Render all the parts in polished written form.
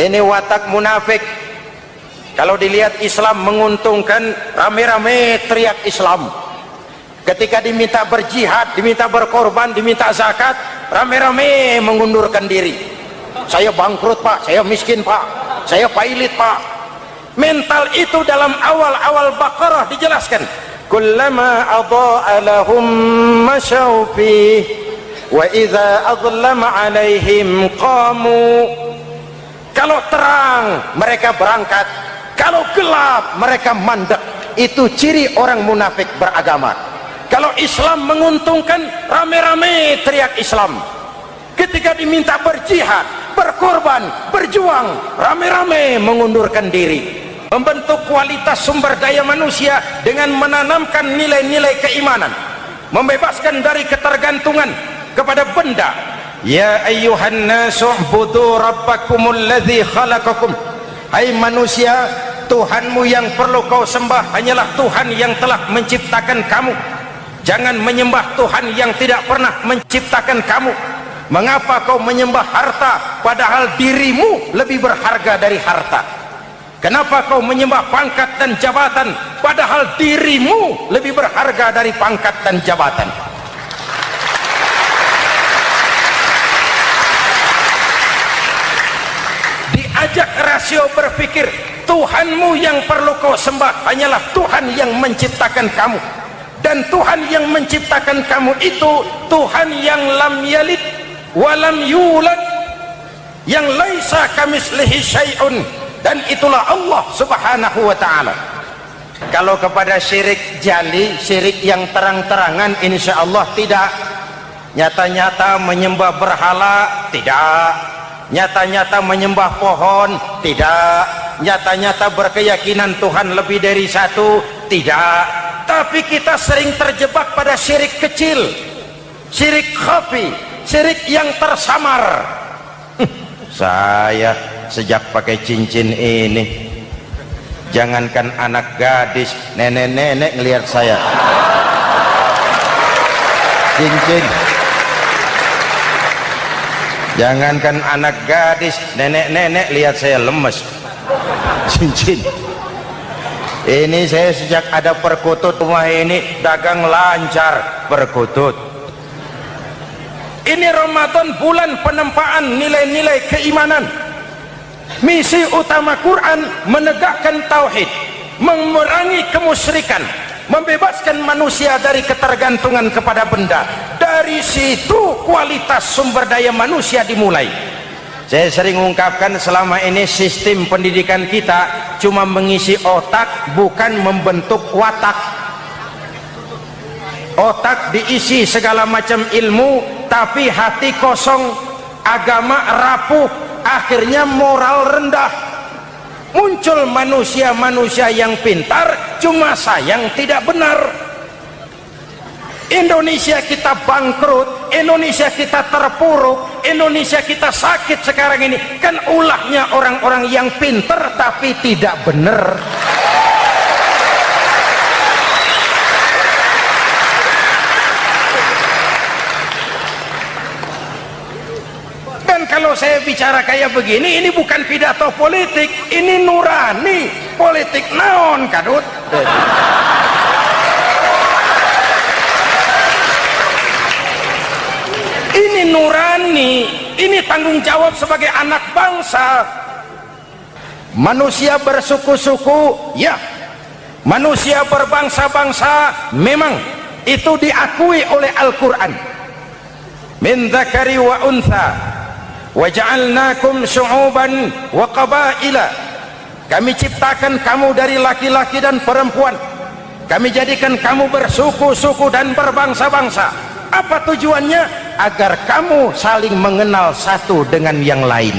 Ini watak munafik. Kalau dilihat Islam menguntungkan, rame-rame teriak Islam. Ketika diminta berjihad, diminta berkorban, diminta zakat, rame-rame mengundurkan diri. Saya bangkrut pak, saya miskin pak, saya pailit pak. Mental itu dalam awal-awal Baqarah dijelaskan. Kullama adha'a lahum masyaw fih wa idza adlama alaihim qamu. Kalau terang mereka berangkat, kalau gelap mereka mandek. Itu ciri orang munafik beragama. Kalau Islam menguntungkan, rame-rame teriak Islam. Ketika diminta berjihad, berkorban, berjuang, rame-rame mengundurkan diri. Membentuk kualitas sumber daya manusia dengan menanamkan nilai-nilai keimanan, membebaskan dari ketergantungan kepada benda. Ya ayyuhan nasu ubudu rabbakumul ladzi khalaqakum. Hai manusia, Tuhanmu yang perlu kau sembah hanyalah Tuhan yang telah menciptakan kamu. Jangan menyembah Tuhan yang tidak pernah menciptakan kamu. Mengapa kau menyembah harta padahal dirimu lebih berharga dari harta? Kenapa kau menyembah pangkat dan jabatan padahal dirimu lebih berharga dari pangkat dan jabatan? Diajak rasio berpikir, Tuhanmu yang perlu kau sembah hanyalah Tuhan yang menciptakan kamu. Dan Tuhan yang menciptakan kamu itu Tuhan yang lam yalid walam yulad, yang laisa kamislihi syai'un, dan itulah Allah subhanahu wa ta'ala. Kalau kepada syirik jali, syirik yang terang-terangan, insya Allah tidak. Nyata-nyata menyembah berhala, tidak. Nyata-nyata menyembah pohon, tidak. Nyata-nyata berkeyakinan Tuhan lebih dari satu, tidak. Tapi kita sering terjebak pada syirik kecil, syirik khafi, syirik yang tersamar. Saya sejak pakai cincin ini, jangankan anak gadis, nenek-nenek ngelihat saya cincin. Jangankan anak gadis, nenek-nenek lihat saya lemes cincin. Ini saya sejak ada perkutut rumah ini dagang lancar perkutut. Ini Ramadan bulan penempaan nilai-nilai keimanan. Misi utama Quran menegakkan tauhid, memerangi kemusyrikan, membebaskan manusia dari ketergantungan kepada benda. Dari situ kualitas sumber daya manusia dimulai. Saya sering mengungkapkan selama ini sistem pendidikan kita cuma mengisi otak, bukan membentuk watak. Otak diisi segala macam ilmu, tapi hati kosong, agama rapuh, akhirnya moral rendah. Muncul manusia-manusia yang pintar, cuma sayang tidak benar. Indonesia kita bangkrut, Indonesia kita terpuruk, Indonesia kita sakit sekarang ini kan ulahnya orang-orang yang pintar tapi tidak benar. Dan kalau saya bicara kayak begini, ini bukan pidato politik, ini nurani. Politik naon kadut. Ini nurani, ini tanggung jawab sebagai anak bangsa. Manusia bersuku-suku, ya. Manusia berbangsa-bangsa, memang itu diakui oleh Al-Quran. Min dzakari wa untha wa ja'alnakum syu'uban wa qabaila. Kami ciptakan kamu dari laki-laki dan perempuan. Kami jadikan kamu bersuku-suku dan berbangsa-bangsa. Apa tujuannya? Agar kamu saling mengenal satu dengan yang lain.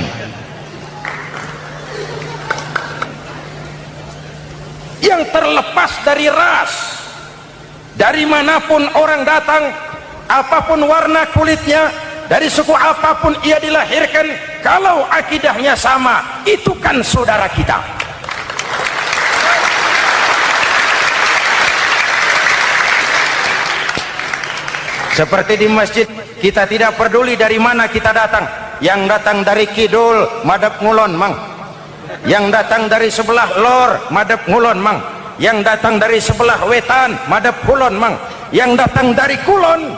Yang terlepas dari ras, dari manapun orang datang, apapun warna kulitnya, dari suku apapun ia dilahirkan, kalau akidahnya sama, itu kan saudara kita. Seperti di masjid, kita tidak peduli dari mana kita datang. Yang datang dari kidul, madhab ngulon mang, Yang datang dari sebelah lor madep ngulon mang, yang datang dari sebelah wetan madep kulon mang, yang datang dari kulon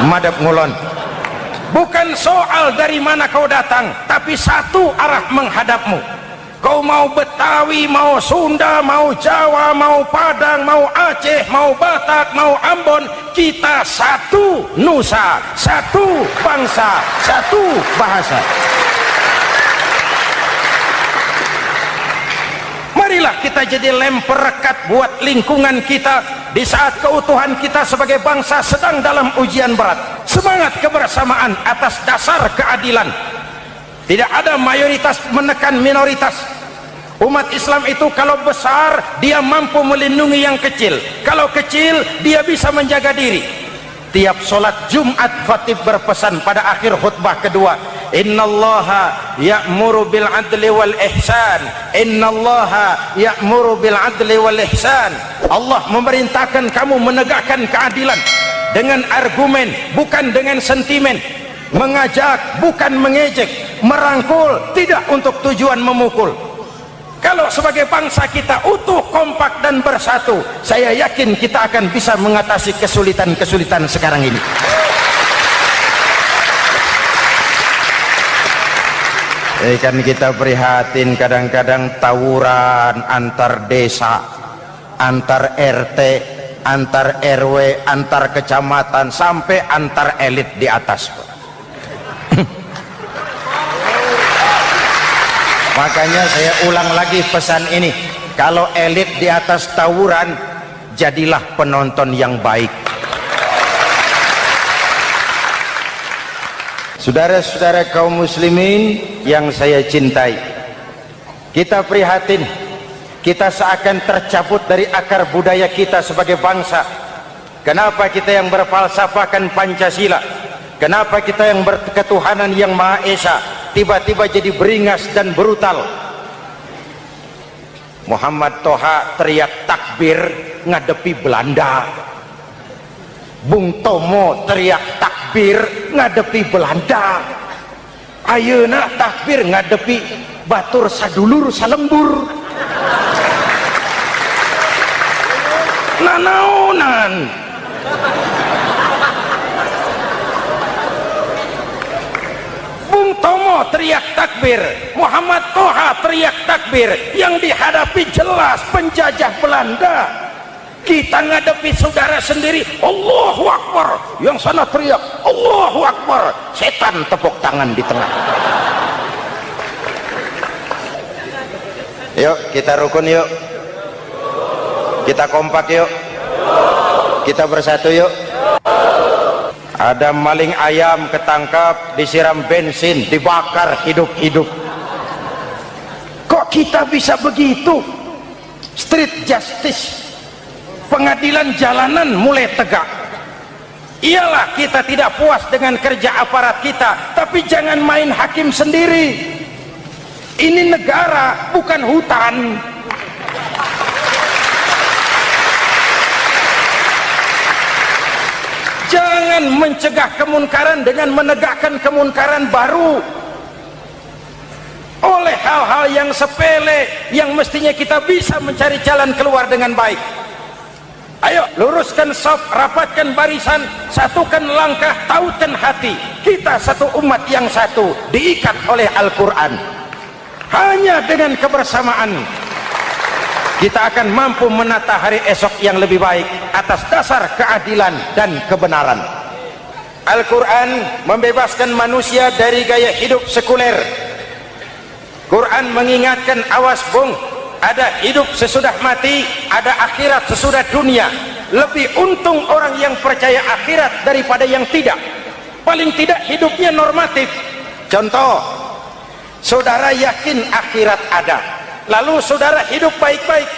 madep ngulon. Bukan soal dari mana kau datang, tapi satu arah menghadapmu. Kau mau Betawi, mau Sunda, mau Jawa, mau Padang, mau Aceh, mau Batak, mau Ambon, kita satu nusa, satu bangsa, satu bahasa. Marilah kita jadi lem perekat buat lingkungan kita di saat keutuhan kita sebagai bangsa sedang dalam ujian berat. Semangat kebersamaan atas dasar keadilan. Tidak ada mayoritas menekan minoritas. Umat Islam itu kalau besar dia mampu melindungi yang kecil, kalau kecil dia bisa menjaga diri. Tiap sholat Jumat khatib berpesan pada akhir khutbah kedua, innallaha ya'muru bil adli wal ihsan, innallaha ya'muru bil adli wal ihsan. Allah memerintahkan kamu menegakkan keadilan dengan argumen, bukan dengan sentimen. Mengajak, bukan mengejek. Merangkul, tidak untuk tujuan memukul. Kalau sebagai bangsa kita utuh, kompak dan bersatu, saya yakin kita akan bisa mengatasi kesulitan-kesulitan sekarang ini. Kan kita prihatin kadang-kadang tawuran antar desa, antar RT, antar RW, antar kecamatan, sampai antar elit di atas. Makanya saya ulang lagi pesan ini, kalau elit di atas tawuran, jadilah penonton yang baik. Saudara-saudara kaum muslimin yang saya cintai, kita prihatin, kita seakan tercabut dari akar budaya kita sebagai bangsa. Kenapa kita yang berfalsafahkan Pancasila, kenapa kita yang berketuhanan yang Maha Esa tiba-tiba jadi beringas dan brutal? Muhammad Toha teriak takbir ngadepi Belanda, Bung Tomo teriak takbir ngadepi Belanda, ayeuna takbir ngadepi batur sadulur salembur. Nanaonan Bung Tomo teriak takbir, Muhammad Toha teriak takbir, yang dihadapi jelas penjajah Belanda. Kita ngadepi saudara sendiri, Allahu Akbar, yang sana teriak Allahu Akbar, setan tepuk tangan di tengah. Yuk kita rukun, yuk kita kompak, yuk kita bersatu, yuk. Ada maling ayam ketangkap, disiram bensin, dibakar hidup-hidup. Kok kita bisa begitu? Street justice, pengadilan jalanan mulai tegak. Iyalah kita tidak puas dengan kerja aparat kita, tapi jangan main hakim sendiri. Ini negara, bukan hutan. Jangan mencegah kemunkaran dengan menegakkan kemunkaran baru. Oleh hal-hal yang sepele yang mestinya kita bisa mencari jalan keluar dengan baik. Ayo luruskan saf, rapatkan barisan, satukan langkah, tautkan hati. Kita satu umat yang satu, diikat oleh Al-Quran. Hanya dengan kebersamaan kita akan mampu menata hari esok yang lebih baik atas dasar keadilan dan kebenaran. Al-Quran membebaskan manusia dari gaya hidup sekuler. Quran mengingatkan, awas bung, ada hidup sesudah mati, ada akhirat sesudah dunia. Lebih untung orang yang percaya akhirat daripada yang tidak. Paling tidak hidupnya normatif. Contoh, saudara yakin akhirat ada, lalu saudara hidup baik-baik,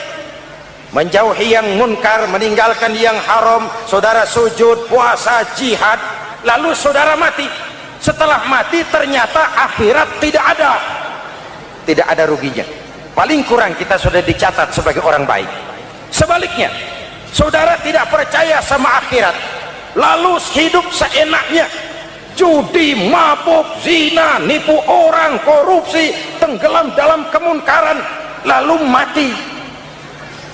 menjauhi yang munkar, meninggalkan yang haram, saudara sujud, puasa, jihad, lalu saudara mati. Setelah mati ternyata akhirat tidak ada ruginya. Paling kurang kita sudah dicatat sebagai orang baik. Sebaliknya, saudara tidak percaya sama akhirat, lalu hidup seenaknya, judi, mabuk, zina, nipu orang, korupsi, tenggelam dalam kemunkaran, lalu mati.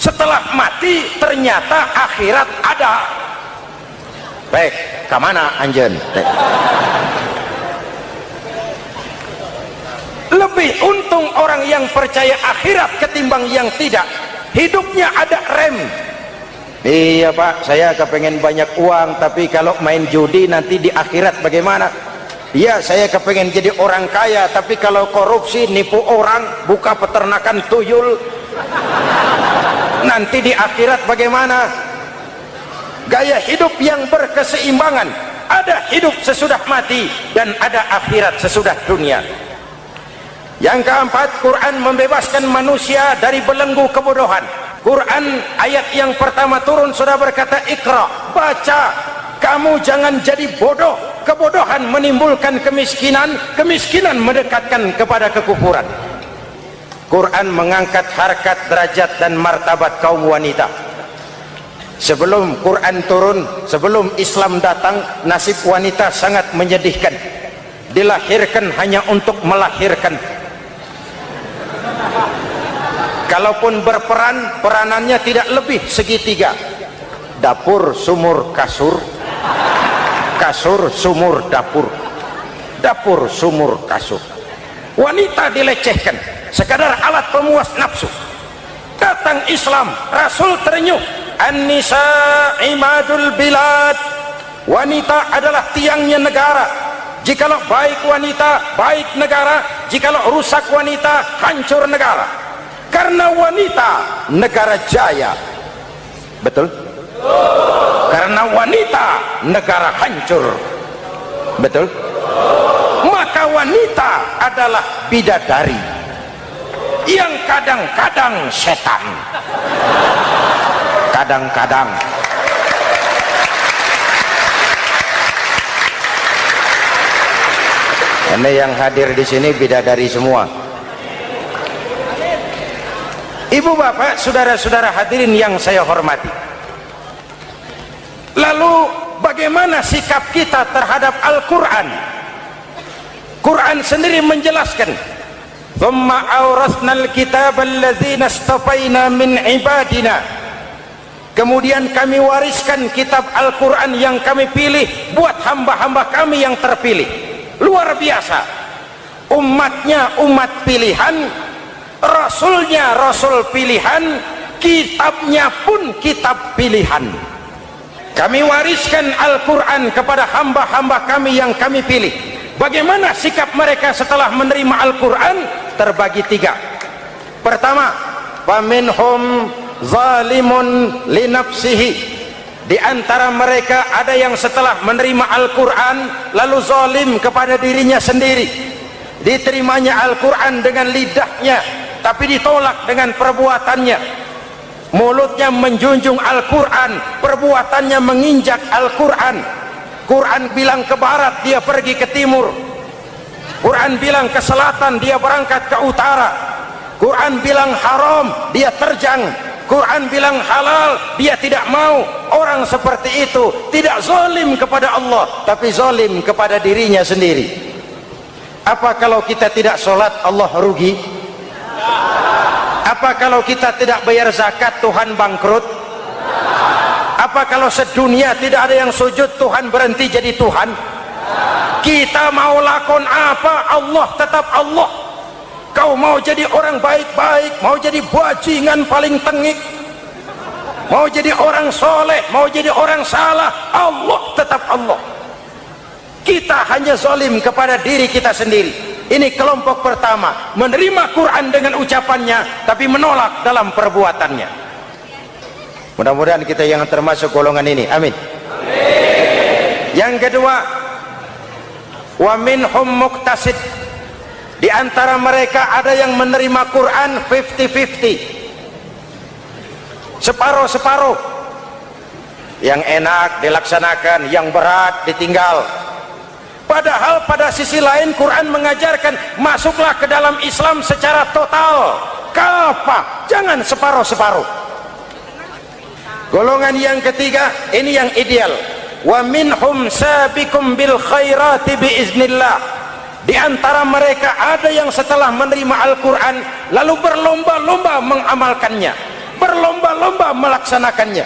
Setelah mati ternyata akhirat ada. Baik, kemana anjen? Lebih untung orang yang percaya akhirat ketimbang yang tidak. Hidupnya ada rem. Iya Pak, saya kepengen banyak uang, tapi kalau main judi nanti di akhirat bagaimana? Iya, saya kepengen jadi orang kaya, tapi kalau korupsi, nipu orang, buka peternakan tuyul, nanti di akhirat bagaimana? Gaya hidup yang berkeseimbangan. Ada hidup sesudah mati dan ada akhirat sesudah dunia. Yang keempat, Quran membebaskan manusia dari belenggu kebodohan. Quran ayat yang pertama turun sudah berkata, Iqra, baca, kamu jangan jadi bodoh. Kebodohan menimbulkan kemiskinan, kemiskinan mendekatkan kepada kekufuran. Quran mengangkat harkat, derajat dan martabat kaum wanita. Sebelum Quran turun, sebelum Islam datang, nasib wanita sangat menyedihkan. Dilahirkan hanya untuk melahirkan. Kalaupun berperan, peranannya tidak lebih segitiga. Dapur, sumur, kasur. Kasur, sumur, dapur. Dapur, sumur, kasur. Wanita dilecehkan, sekadar alat pemuas nafsu. Datang Islam, Rasul terenyuh. An-nisa imadul bilad. Wanita adalah tiangnya negara. Jikalau baik wanita, baik negara. Jikalau rusak wanita, hancur negara. Karena wanita negara jaya. Betul? Karena wanita negara hancur. Betul? Maka wanita adalah bidadari yang kadang-kadang setan. Kadang-kadang. Ini yang hadir di sini bidadari semua. Ibu bapak, saudara-saudara hadirin yang saya hormati. Lalu bagaimana sikap kita terhadap Al-Quran? Quran sendiri menjelaskan, "Tsumma awrasnal kitaba alladzina istafaina min ibadina." Kemudian kami wariskan kitab Al-Quran yang kami pilih buat hamba-hamba kami yang terpilih. Luar biasa. Umatnya umat pilihan, Rasulnya Rasul pilihan, kitabnya pun kitab pilihan. Kami wariskan Al-Quran kepada hamba-hamba kami yang kami pilih. Bagaimana sikap mereka setelah menerima Al-Quran? Terbagi tiga. Pertama, faminhum zalimun linafsihi. Di antara mereka ada yang setelah menerima Al-Quran lalu zalim kepada dirinya sendiri. Diterimanya Al-Quran dengan lidahnya, tapi ditolak dengan perbuatannya. Mulutnya menjunjung Al-Quran, perbuatannya menginjak Al-Quran. Quran bilang ke barat, dia pergi ke timur. Quran bilang ke selatan, dia berangkat ke utara. Quran bilang haram, dia terjang. Quran bilang halal, dia tidak mau. Orang seperti itu tidak zalim kepada Allah, tapi zalim kepada dirinya sendiri. Apa kalau kita tidak sholat, Allah rugi? Apa kalau kita tidak bayar zakat, Tuhan bangkrut? Apa kalau sedunia tidak ada yang sujud, Tuhan berhenti jadi Tuhan? Kita mau lakon apa, Allah tetap Allah. Kau mau jadi orang baik-baik, mau jadi bajingan paling tengik, mau jadi orang soleh, mau jadi orang salah, Allah tetap Allah. Kita hanya zalim kepada diri kita sendiri. Ini kelompok pertama, menerima Quran dengan ucapannya tapi menolak dalam perbuatannya. Mudah-mudahan kita yang termasuk golongan ini. Amin. Yang kedua, wa minhum muqtasid. Di antara mereka ada yang menerima Quran 50-50, separuh-separuh. Yang enak dilaksanakan, yang berat ditinggal. Padahal pada sisi lain Quran mengajarkan masuklah ke dalam Islam secara total, kafah, jangan separuh-separuh. Golongan yang ketiga, ini yang ideal. wa minhum sabiqum bil khairati biiznillah. Di antara mereka ada yang setelah menerima Al-Quran lalu berlomba-lomba mengamalkannya, berlomba-lomba melaksanakannya.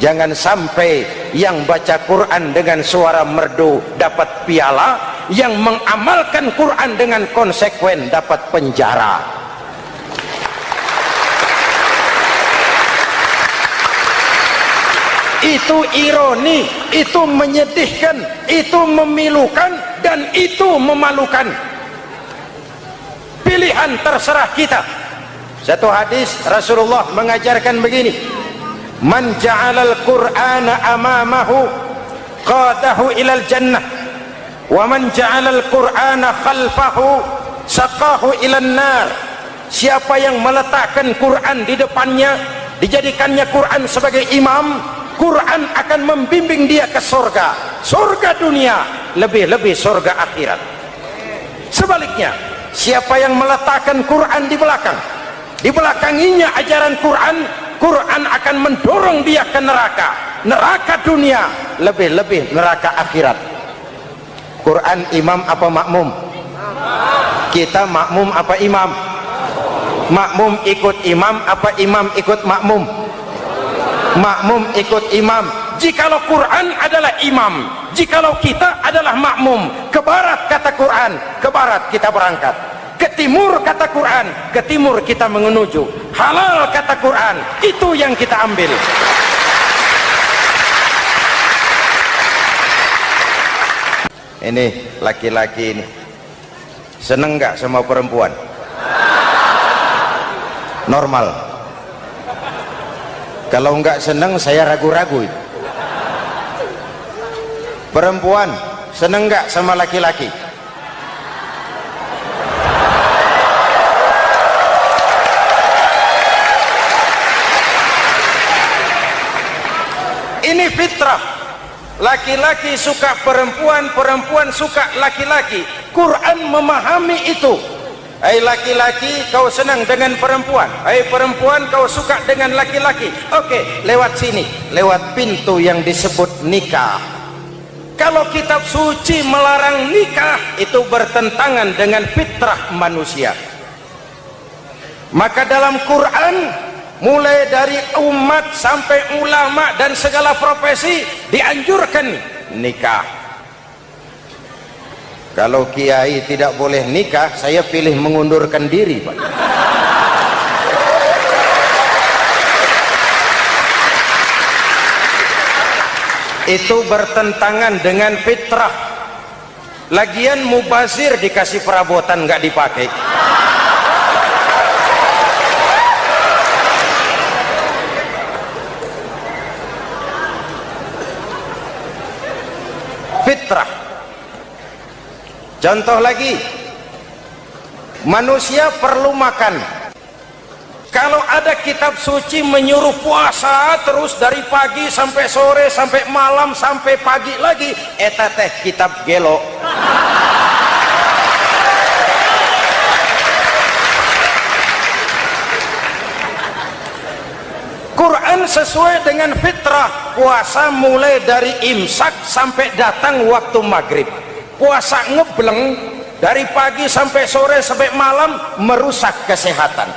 Jangan sampai yang baca Quran dengan suara merdu dapat piala, yang mengamalkan Quran dengan konsekuen dapat penjara. Itu ironi, itu menyedihkan, itu memilukan, dan itu memalukan. Pilihan terserah kita. Satu hadis Rasulullah mengajarkan begini: man ja'alal qur'ana amamahu qadahu ilal jannah wa man ja'alal qur'ana khalfahu saqahu ilan nar. Siapa yang meletakkan Quran di depannya, dijadikannya Quran sebagai imam, Quran akan membimbing dia ke surga, surga dunia, lebih-lebih surga akhirat. Sebaliknya, siapa yang meletakkan Quran di belakang, dibelakanginya ajaran Quran, Quran akan mendorong dia ke neraka, neraka dunia, lebih-lebih neraka akhirat. Quran imam apa makmum? Kita makmum apa imam? Makmum ikut imam apa imam ikut makmum? Makmum ikut imam. Jikalau Quran adalah imam, jikalau kita adalah makmum, ke barat kata Quran, ke barat kita berangkat. Ke timur kata Quran, ke timur kita menuju. Halal kata Quran, itu yang kita ambil. Ini laki-laki ini seneng nggak sama perempuan? Normal. Kalau nggak seneng saya ragu-ragu. Perempuan seneng nggak sama laki-laki? Ini fitrah. Laki-laki suka perempuan, perempuan suka laki-laki. Quran memahami itu. Hai laki-laki, kau senang dengan perempuan. Hai perempuan, kau suka dengan laki-laki. Oke, lewat sini, lewat pintu yang disebut nikah. Kalau kitab suci melarang nikah, itu bertentangan dengan fitrah manusia. Maka dalam Quran, mulai dari umat sampai ulama dan segala profesi dianjurkan nikah. Kalau kiai tidak boleh nikah, saya pilih mengundurkan diri, Pak. Itu bertentangan dengan fitrah. Lagian mubazir dikasih perabotan nggak dipakai. Fitrah. Contoh lagi, manusia perlu makan. Kalau ada kitab suci menyuruh puasa terus dari pagi sampai sore sampai malam sampai pagi lagi, eta teh kitab gelo. Quran sesuai dengan fitrah. Puasa mulai dari imsak sampai datang waktu maghrib. Puasa ngebleng dari pagi sampai sore sampai malam merusak kesehatan.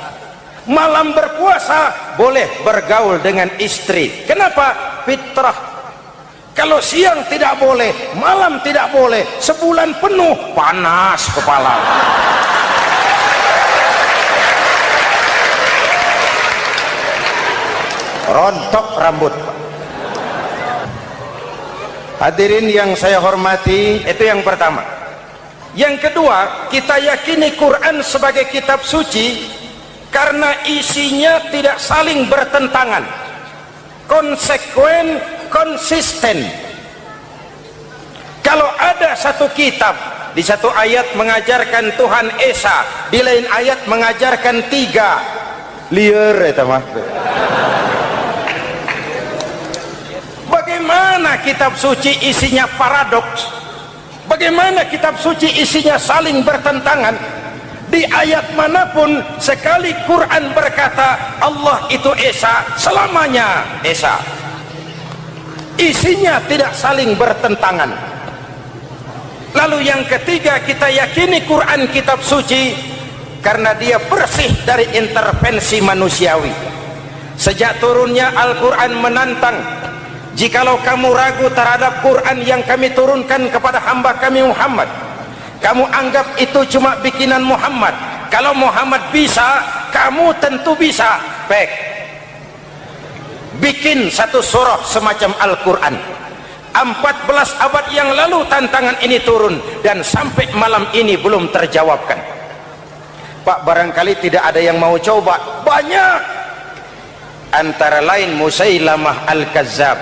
Malam berpuasa boleh bergaul dengan istri. Kenapa? Fitrah. Kalau siang tidak boleh, malam tidak boleh, sebulan penuh panas kepala. Rontok rambut. Hadirin yang saya hormati, itu yang pertama. Yang kedua, kita yakini Quran sebagai kitab suci karena isinya tidak saling bertentangan, konsekuen, konsisten. Kalau ada satu kitab, di satu ayat mengajarkan Tuhan Esa, di lain ayat mengajarkan tiga, liar eta mah. Bagaimana kitab suci isinya paradoks? Bagaimana kitab suci isinya saling bertentangan? Di ayat manapun sekali Quran berkata Allah itu Esa, selamanya Esa. isinya tidak saling bertentangan. Lalu yang ketiga, kita yakini Quran kitab suci karena dia bersih dari intervensi manusiawi. Sejak turunnya Al-Quran menantang, jikalau kamu ragu terhadap Quran yang kami turunkan kepada hamba kami Muhammad, kamu anggap itu cuma bikinan Muhammad. Kalau Muhammad bisa, kamu tentu bisa. Baik, bikin satu surah semacam Al-Quran. 14 abad yang lalu tantangan ini turun dan sampai malam ini belum terjawabkan. Pak, barangkali tidak ada yang mau coba. Banyak, antara lain Musailamah Al-Kazzab.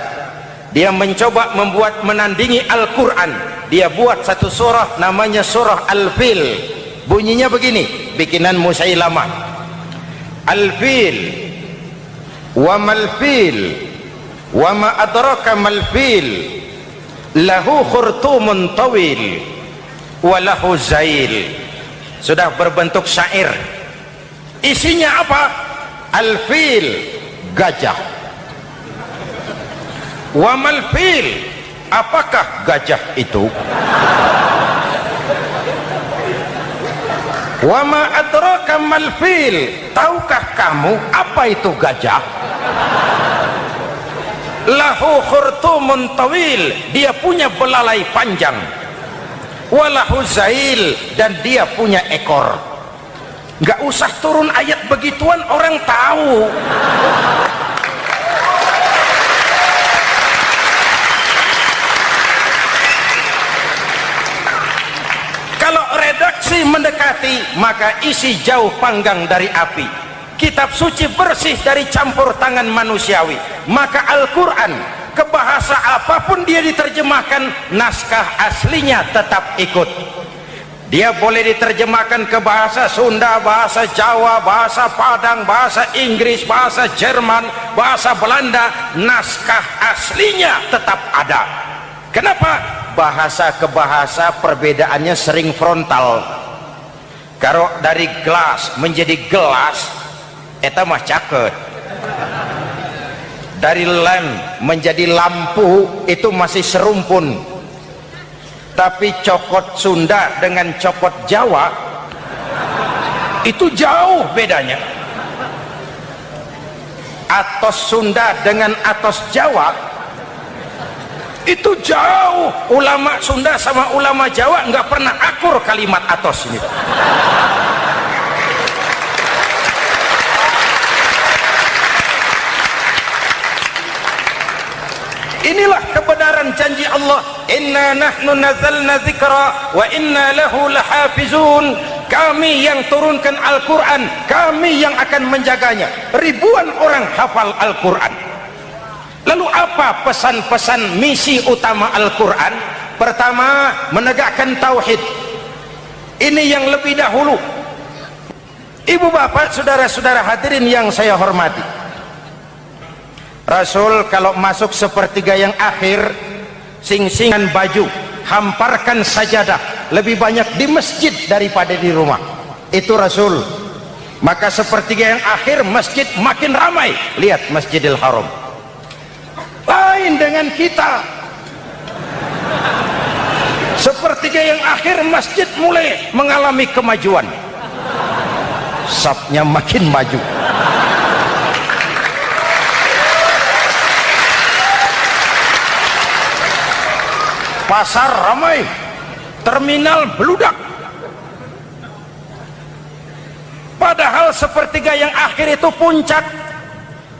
Dia mencoba membuat menandingi Al-Quran. Dia buat satu surah namanya surah Al-Fil. Bunyinya begini, bikinan Musailamah. Al-Fil, wa mal-fil, wa ma adraka mal-fil, lahu khurtumun tawil, wa lahu zail. Sudah berbentuk syair. Isinya apa? Al-fil, gajah. Wa mal-fil, apakah gajah itu? Wa ma adraka mal-fil, tahukah kamu apa itu gajah? Lahu khurtumun tawil, dia punya belalai panjang. Walahu zail, dan dia punya ekor. Nggak usah turun ayat begituan, orang tahu. Kalau redaksi mendekati, maka isi jauh panggang dari api. Kitab suci bersih dari campur tangan manusiawi. Maka Al-Quran, ke bahasa apapun dia diterjemahkan, naskah aslinya tetap ikut. Dia boleh diterjemahkan ke bahasa Sunda, bahasa Jawa, bahasa Padang, bahasa Inggris, bahasa Jerman, bahasa Belanda, naskah aslinya tetap ada. Kenapa? Bahasa ke bahasa perbedaannya sering frontal. Kalau dari gelas menjadi gelas, eta mah caket. Dari lamp menjadi lampu, itu masih serumpun. Tapi cokot Sunda dengan cokot Jawa itu jauh bedanya. Atos Sunda dengan atos Jawa itu jauh. Ulama Sunda sama ulama Jawa nggak pernah akur kalimat atos ini. Inilah kebenaran janji Allah, inna nahnu nazzalna dzikra wa inna lahu lahafizun. Kami yang turunkan Al-Quran, kami yang akan menjaganya. Ribuan orang hafal Al-Quran. Lalu apa pesan-pesan misi utama Al-Quran? Pertama, menegakkan tauhid. Ini yang lebih dahulu. Ibu bapak, saudara-saudara hadirin yang saya hormati, Rasul kalau masuk sepertiga yang akhir, sing-singan baju, hamparkan sajadah, lebih banyak di masjid daripada di rumah. Itu Rasul. Maka sepertiga yang akhir masjid makin ramai. Lihat Masjidil Haram. Lain dengan kita. Sepertiga yang akhir masjid mulai mengalami kemajuan. Safnya makin maju. Pasar ramai, terminal beludak. Padahal sepertiga yang akhir itu puncak.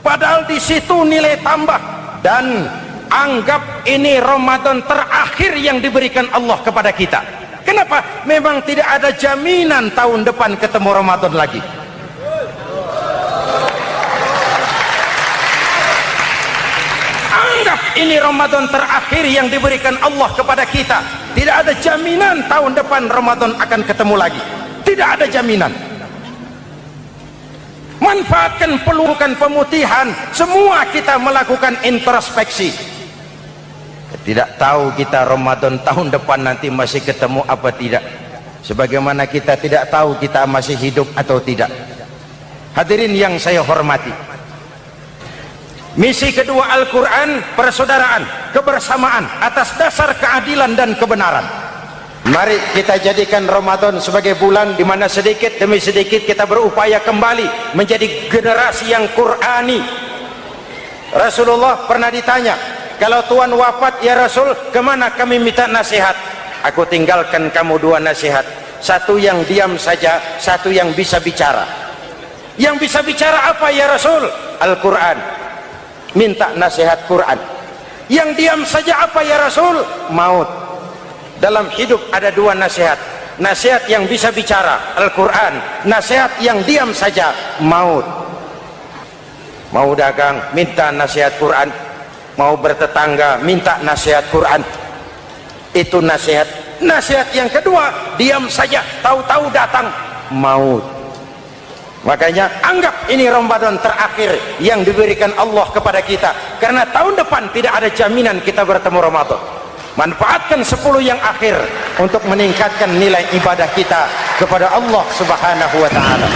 Padahal di situ nilai tambah. Dan anggap ini Ramadan terakhir yang diberikan Allah kepada kita. Kenapa? Memang tidak ada jaminan tahun depan ketemu Ramadan lagi. Ini Ramadan terakhir yang diberikan Allah kepada kita. Tidak ada jaminan tahun depan Ramadan akan ketemu lagi. Tidak ada jaminan. Manfaatkan pelurukan pemutihan. Semua kita melakukan introspeksi. Tidak tahu kita Ramadan tahun depan nanti masih ketemu apa tidak. Sebagaimana kita tidak tahu kita masih hidup atau tidak. Hadirin yang saya hormati, misi kedua Al-Quran, persaudaraan. kebersamaan atas dasar keadilan dan kebenaran. Mari kita jadikan Ramadan sebagai bulan di mana sedikit demi sedikit kita berupaya kembali menjadi generasi yang Qur'ani. Rasulullah pernah ditanya, kalau Tuhan wafat ya Rasul, kemana kami minta nasihat? Aku tinggalkan kamu dua nasihat, satu yang diam saja, satu yang bisa bicara. Yang bisa bicara apa ya Rasul? Al-Quran. Minta nasihat Quran. Yang diam saja apa ya Rasul? Maut. Dalam hidup ada dua nasihat, nasihat yang bisa bicara Al-Quran, nasihat yang diam saja maut. Mau dagang minta nasihat Quran, mau bertetangga minta nasihat Quran. Itu nasihat. Nasihat yang kedua, diam saja, tahu-tahu datang maut. Makanya anggap ini Ramadan terakhir yang diberikan Allah kepada kita, karena tahun depan tidak ada jaminan kita bertemu Ramadan. Manfaatkan 10 yang akhir untuk meningkatkan nilai ibadah kita kepada Allah Subhanahu wa ta'ala.